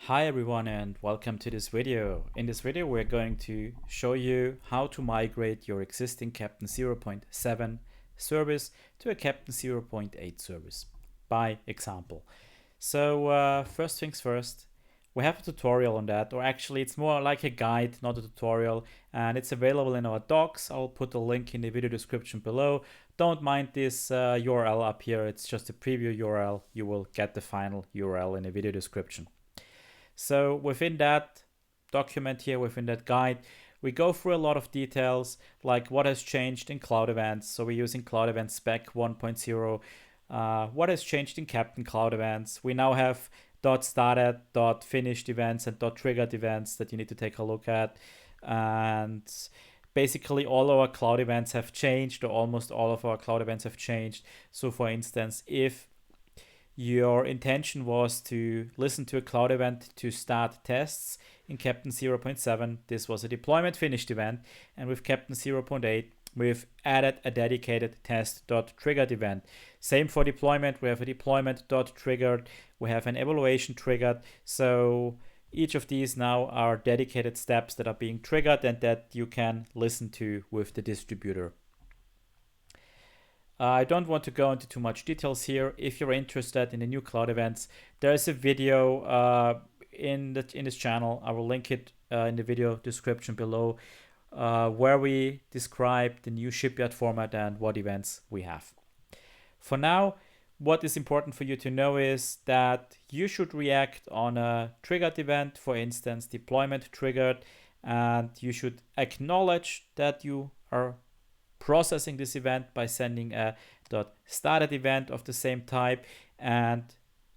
Hi everyone and welcome to this video. In this video we're going to show you how to migrate your existing Keptn 0.7 service to a Keptn 0.8 service by example. So first things first, we have a tutorial on that, or actually it's more like a guide, not a tutorial, and it's available in our docs. I'll put a link in the video description below. Don't mind this URL up here, it's just a preview URL. You will get the final URL in the video description. So within that document here, within that guide, we go through a lot of details like what has changed in cloud events. So we're using cloud events spec 1.0. What has changed in Keptn cloud events? We now have .started, .finished events, and .triggered events that you need to take a look at. And basically all our cloud events have changed, or almost all of our cloud events have changed. So for instance, if your intention was to listen to a cloud event to start tests in Keptn 0.7, this was a deployment finished event, and with Keptn 0.8 we've added a dedicated test.triggered event. Same for deployment, we have a deployment.triggered, we have an evaluation triggered. So each of these now are dedicated steps that are being triggered and that you can listen to with the distributor. I don't want to go into too much details here. If you're interested in the new cloud events, there is a video in this channel. I will link it in the video description below, where we describe the new shipyard format and what events we have. For now, what is important for you to know is that you should react on a triggered event, for instance, deployment triggered, and you should acknowledge that you are processing this event by sending a .started event of the same type and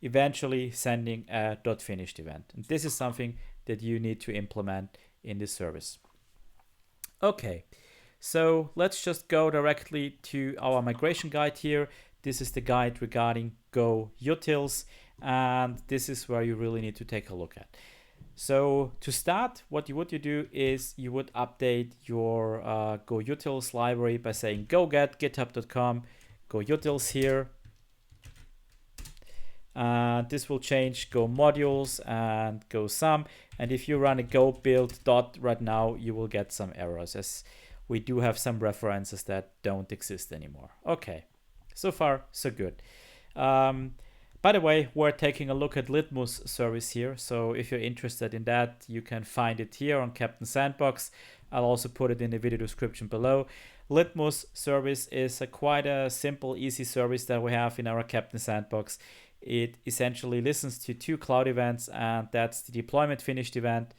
eventually sending a .finished event. And this is something that you need to implement in this service. Okay, so let's just go directly to our migration guide here. This is the guide regarding Go utils, and this is where you really need to take a look at. So to start, what you would do is you would update your Go utils library by saying go get github.com, Go utils here. This will change Go modules and Go sum. And if you run a Go build dot right now, you will get some errors, as we do have some references that don't exist anymore. Okay, so far so good. By the way, we're taking a look at Litmus service here, so if you're interested in that, you can find it here on Keptn Sandbox. I'll also put it in the video description below. Litmus service is quite a simple, easy service that we have in our Keptn Sandbox. It essentially listens to two cloud events, and that's the deployment finished event.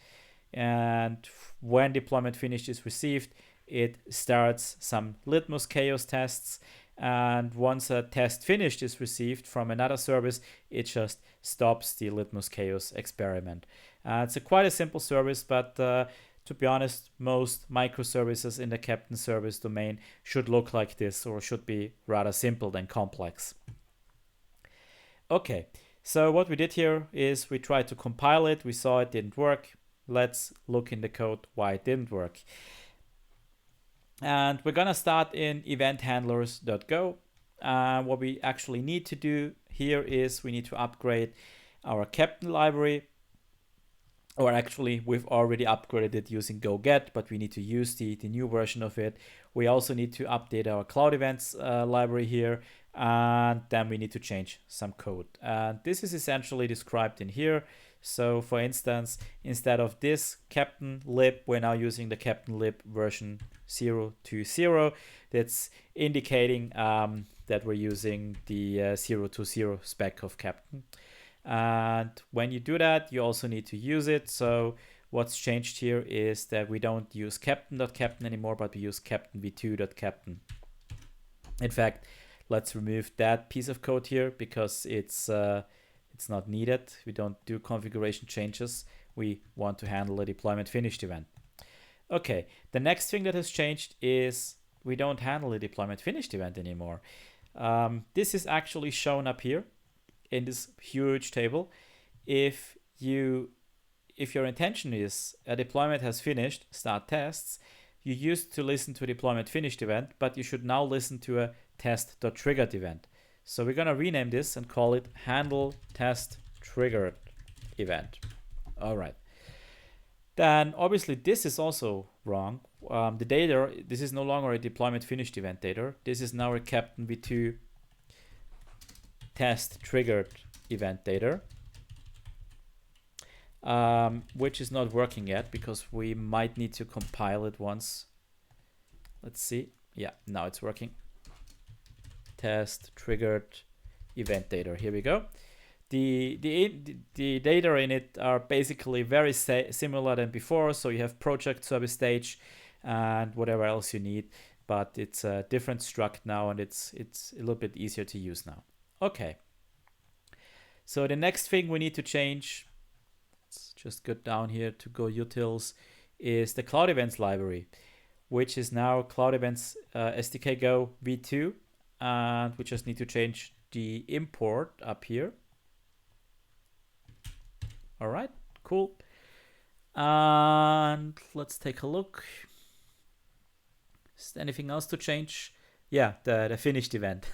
And when deployment finished is received, it starts some Litmus chaos tests. And once a test finished is received from another service, it just stops the Litmus chaos experiment. It's quite a simple service, but to be honest, most microservices in the Keptn service domain should look like this, or should be rather simple than complex. Okay, so what we did here is we tried to compile it. We saw it didn't work. Let's look in the code why it didn't work. And we're gonna start in event-handlers.go. What we actually need to do here is we need to upgrade our Keptn library, or actually we've already upgraded it using go get, but we need to use the new version of it. We also need to update our cloud events library here, and then we need to change some code. This is essentially described in here. So for instance, instead of this Keptn lib, we're now using the Keptn lib version 0.20. That's indicating that we're using the 0.20 spec of Keptn. And when you do that, you also need to use it. So what's changed here is that we don't use Keptn.Keptn anymore, but we use Keptn v2.Keptn. In fact, let's remove that piece of code here because it's not needed. We don't do configuration changes. We want to handle a deployment finished event. Okay, the next thing that has changed is we don't handle a deployment finished event anymore. This is actually shown up here in this huge table. If your intention is a deployment has finished, start tests, you used to listen to a deployment finished event, but you should now listen to a test.triggered event. So we're going to rename this and call it handle test triggered event. All right. Then obviously this is also wrong. The data, this is no longer a deployment finished event data. This is now a Captain v2 test triggered event data, which is not working yet because we might need to compile it once. Let's see. Yeah, now it's working. Test triggered event data. Here we go. The data in it are basically very similar than before. So you have project, service stage, and whatever else you need. But it's a different struct now, and it's a little bit easier to use now. Okay. So the next thing we need to change, let's just go down here to Go Utils, is the Cloud Events library, which is now Cloud Events SDK-go v2. And we just need to change the import up here. All right, cool. And let's take a look. Is there anything else to change? Yeah, the finished event.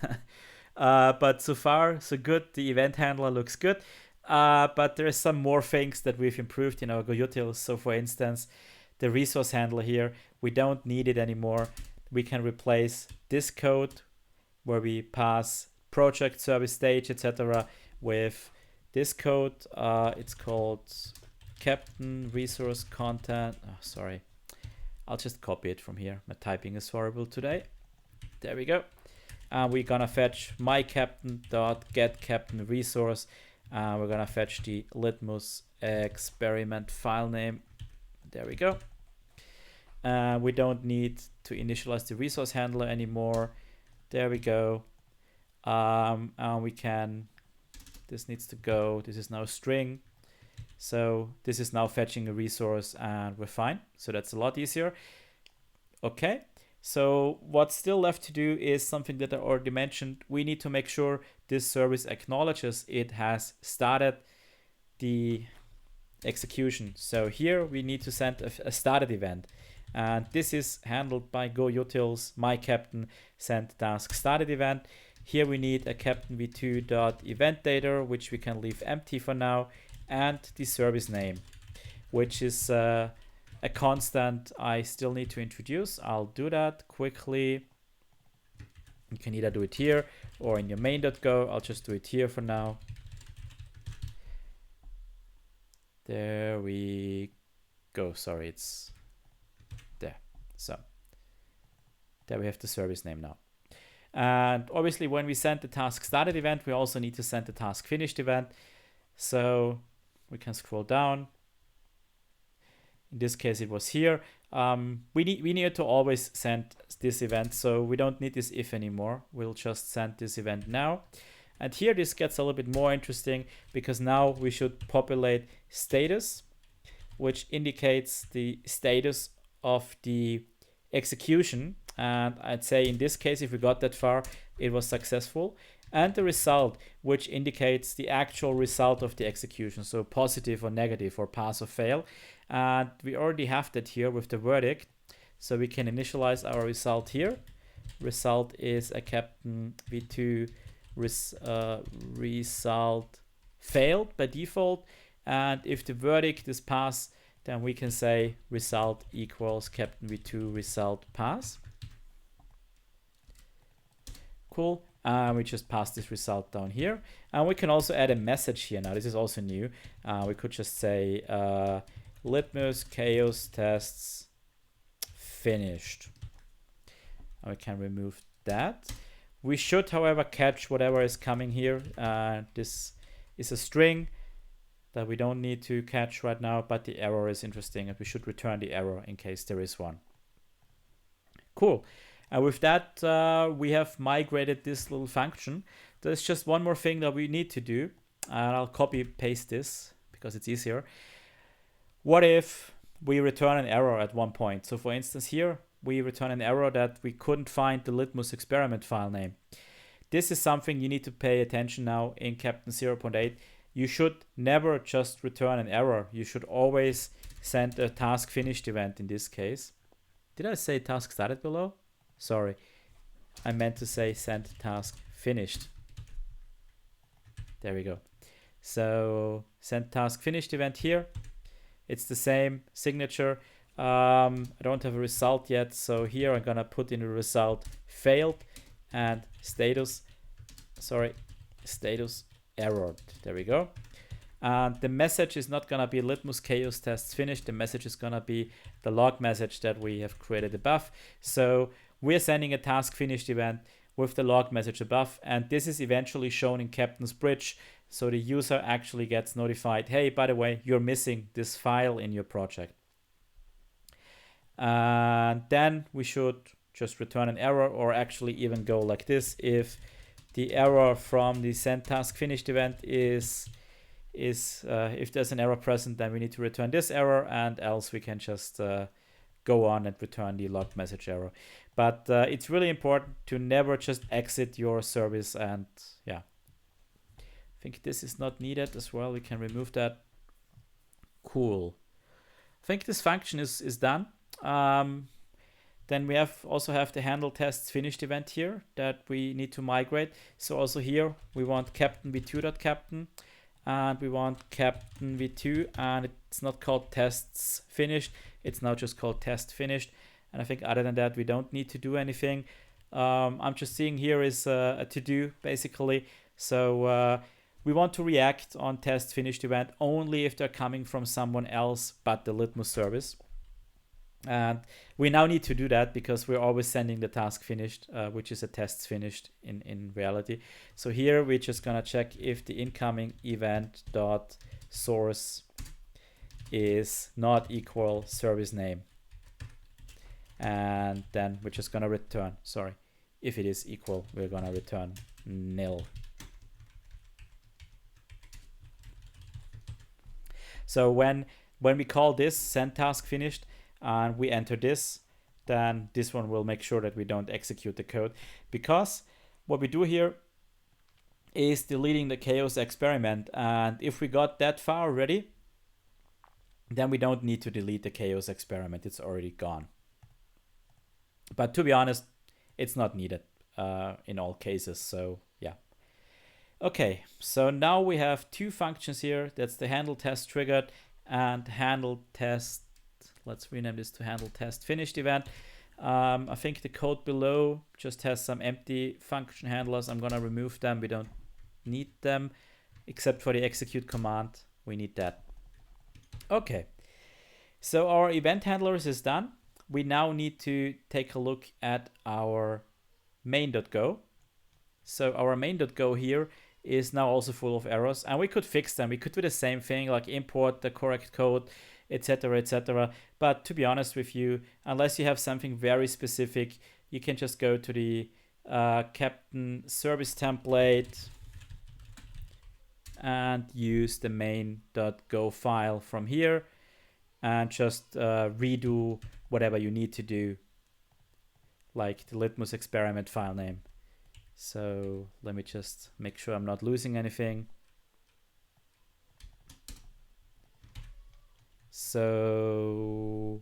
But so far, so good. The event handler looks good. But there are some more things that we've improved in our Go Utils. So for instance, the resource handler here, we don't need it anymore. We can replace this code where we pass project, service stage, etc. with this code. It's called Captain Resource Content. Oh, sorry. I'll just copy it from here. My typing is horrible today. There we go. And we're gonna fetch myCaptain.getCaptainResource. We're gonna fetch the litmus experiment file name. There we go. We don't need to initialize the resource handler anymore. There we go. And we can, this needs to go. This is now a string. So this is now fetching a resource and we're fine. So that's a lot easier. Okay. So what's still left to do is something that I already mentioned. We need to make sure this service acknowledges it has started the execution. So here we need to send a started event. And this is handled by Go Utils myCaptain send task started event. Here we need a Captain v2.event data, which we can leave empty for now, and the service name, which is a constant I still need to introduce. I'll do that quickly. You can either do it here or in your main.go. I'll just do it here for now. There we go. Sorry, it's there. So there we have the service name now. And obviously when we send the task started event, we also need to send the task finished event. So we can scroll down. In this case, it was here. We need to always send this event. So we don't need this if anymore. We'll just send this event now. And here this gets a little bit more interesting because now we should populate status, which indicates the status of the execution. And I'd say in this case, if we got that far, it was successful. And the result, which indicates the actual result of the execution. So positive or negative or pass or fail. And we already have that here with the verdict. So we can initialize our result here. Result is a Captain v2 result failed by default. And if the verdict is pass, then we can say result equals Captain v2 result pass. Cool. We just pass this result down here. And we can also add a message here. Now, this is also new. We could just say litmus chaos tests finished. And we can remove that. We should, however, catch whatever is coming here. This is a string that we don't need to catch right now, but the error is interesting, and we should return the error in case there is one. Cool. And with that, we have migrated this little function. There's just one more thing that we need to do, and I'll copy paste this because it's easier. What if we return an error at one point? So for instance, here we return an error that we couldn't find the litmus experiment file name. This is something you need to pay attention now in Captain 0.8. You should never just return an error. You should always send a task finished event in this case. Did I say task started below? Sorry, I meant to say send task finished. There we go. So send task finished event here. It's the same signature. I don't have a result yet, so here I'm gonna put in a result failed and status errored. There we go. And the message is not gonna be litmus chaos tests finished. The message is gonna be the log message that we have created above. So we're sending a task finished event with the log message above, and this is eventually shown in Captain's Bridge. So the user actually gets notified, hey, by the way, you're missing this file in your project. And then we should just return an error, or actually even go like this. If the error from the send task finished event is if there's an error present, then we need to return this error, and else we can just go on and return the log message error. But it's really important to never just exit your service. And yeah, I think this is not needed as well. We can remove that. Cool. I think this function is done. Then we also have the handle tests finished event here that we need to migrate. So also here we want captain v2.captain, and we want captain v2, and it's not called tests finished. It's now just called test finished. And I think other than that, we don't need to do anything. I'm just seeing here is a to-do basically. So we want to react on test finished event only if they're coming from someone else but the Litmus service. And we now need to do that because we're always sending the task finished, which is a tests finished in reality. So here we're just gonna check if the incoming event dot source is not equal service name. And then we're just gonna return, if it is equal, we're gonna return nil. So when we call this send task finished and we enter this, then this one will make sure that we don't execute the code, because what we do here is deleting the chaos experiment. And if we got that far already, then we don't need to delete the chaos experiment. It's already gone. But to be honest, it's not needed in all cases. So yeah. Okay, so now we have two functions here. That's the handle test triggered and handle test. Let's rename this to handle test finished event. I think the code below just has some empty function handlers. I'm gonna remove them. We don't need them except for the execute command. We need that. Okay, so our event handlers is done. We now need to take a look at our main.go. So our main.go here is now also full of errors, and we could fix them. We could do the same thing, like import the correct code, etc., etc. But to be honest with you, unless you have something very specific, you can just go to the keptn-service-template and use the main.go file from here and just redo whatever you need to do, like the litmus experiment file name. So let me just make sure I'm not losing anything. So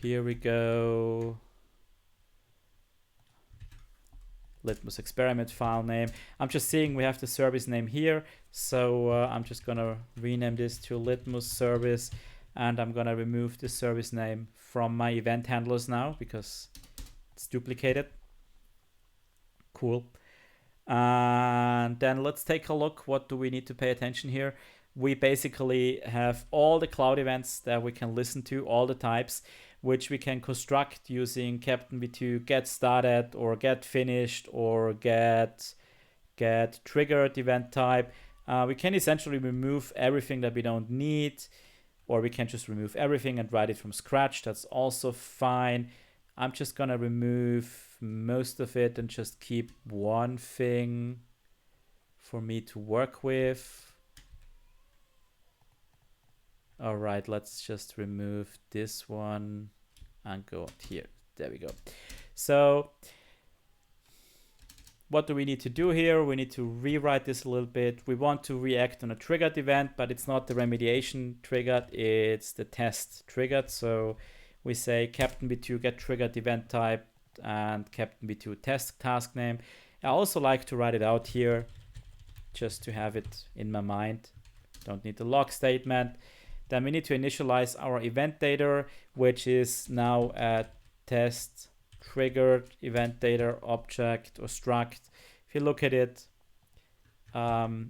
here we go. Litmus experiment file name. I'm just seeing we have the service name here. So I'm just gonna rename this to litmus service, and I'm gonna remove the service name from my event handlers now because it's duplicated. Cool. And then let's take a look. What do we need to pay attention here? We basically have all the cloud events that we can listen to, all the types, which we can construct using Captain v2 get started or get finished or get triggered event type. We can essentially remove everything that we don't need, or we can just remove everything and write it from scratch. That's also fine. I'm just gonna remove most of it and just keep one thing for me to work with. All right, let's just remove this one and go up here. There we go. So what do we need to do here? We need to rewrite this a little bit. We want to react on a triggered event, but it's not the remediation triggered, it's the test triggered. So we say Captain v2 get triggered event type and Captain v2 test task name. I also like to write it out here just to have it in my mind. Don't need the log statement. Then we need to initialize our event data, which is now a test triggered event data object or struct. If you look at it,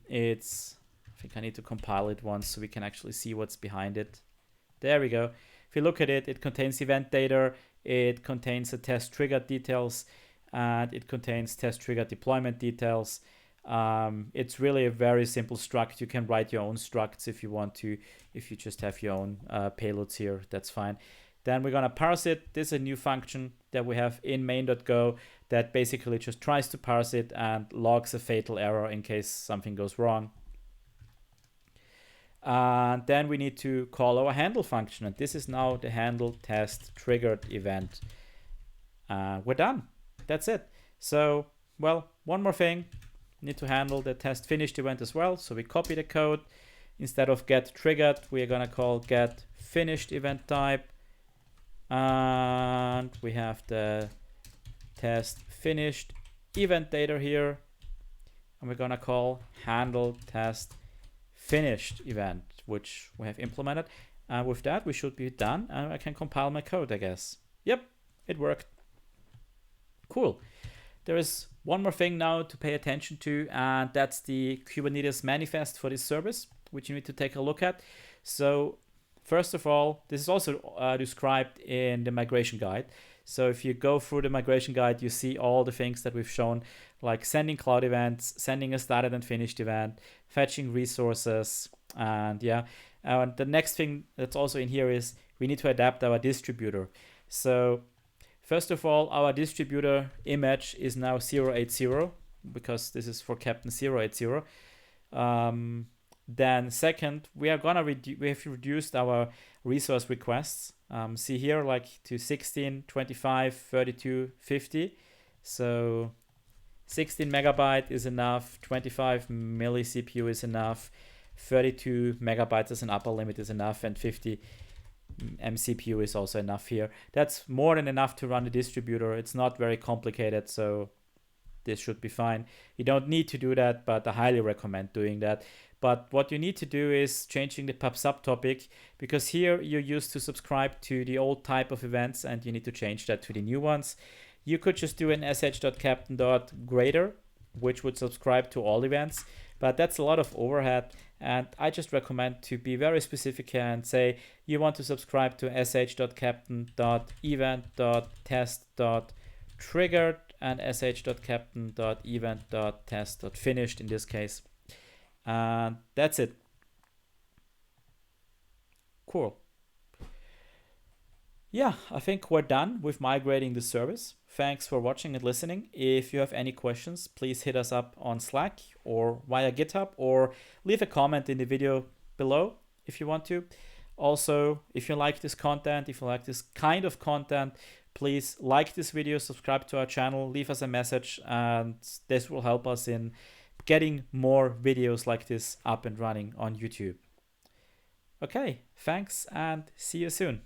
it's, I think I need to compile it once so we can actually see what's behind it. There we go. If you look at it, it contains event data, it contains the test trigger details, and it contains test trigger deployment details. It's really a very simple struct. You can write your own structs if you want to. If you just have your own payloads here, that's fine. Then we're gonna parse it. This is a new function that we have in main.go that basically just tries to parse it and logs a fatal error in case something goes wrong. And then we need to call our handle function, and this is now the handle test triggered event. We're done. That's it. So, well, one more thing. Need to handle the test finished event as well. So we copy the code. Instead of get triggered, we are gonna call get finished event type. And we have the test finished event data here. And we're gonna call handle test finished event, which we have implemented. And with that, we should be done. And I can compile my code, I guess. Yep, it worked. Cool. There is one more thing now to pay attention to, and that's the Kubernetes Manifest for this service, which you need to take a look at. So first of all, this is also described in the migration guide. So if you go through the migration guide, you see all the things that we've shown, like sending cloud events, sending a started and finished event, fetching resources, and yeah. And the next thing that's also in here is we need to adapt our distributor. So first of all, our distributor image is now 080 because this is for Captain 080. Then second, we have reduced our resource requests. See here, like to 16, 25, 32, 50. So 16 megabyte is enough, 25 milli CPU is enough, 32 megabytes as an upper limit is enough, and 50 MCPU is also enough here. That's more than enough to run the distributor. It's not very complicated, so this should be fine. You don't need to do that, but I highly recommend doing that. But what you need to do is changing the pub subtopic, because here you're used to subscribe to the old type of events and you need to change that to the new ones. You could just do an sh.captain.grader, which would subscribe to all events, but that's a lot of overhead. And I just recommend to be very specific here and say you want to subscribe to sh.captain.event.test.triggered and sh.captain.event.test.finished in this case. And that's it. Cool. Yeah, I think we're done with migrating the service. Thanks for watching and listening. If you have any questions, please hit us up on Slack or via GitHub, or leave a comment in the video below if you want to. Also, if you like this content, if you like this kind of content, please like this video, subscribe to our channel, leave us a message, and this will help us in getting more videos like this up and running on YouTube. Okay, thanks and see you soon.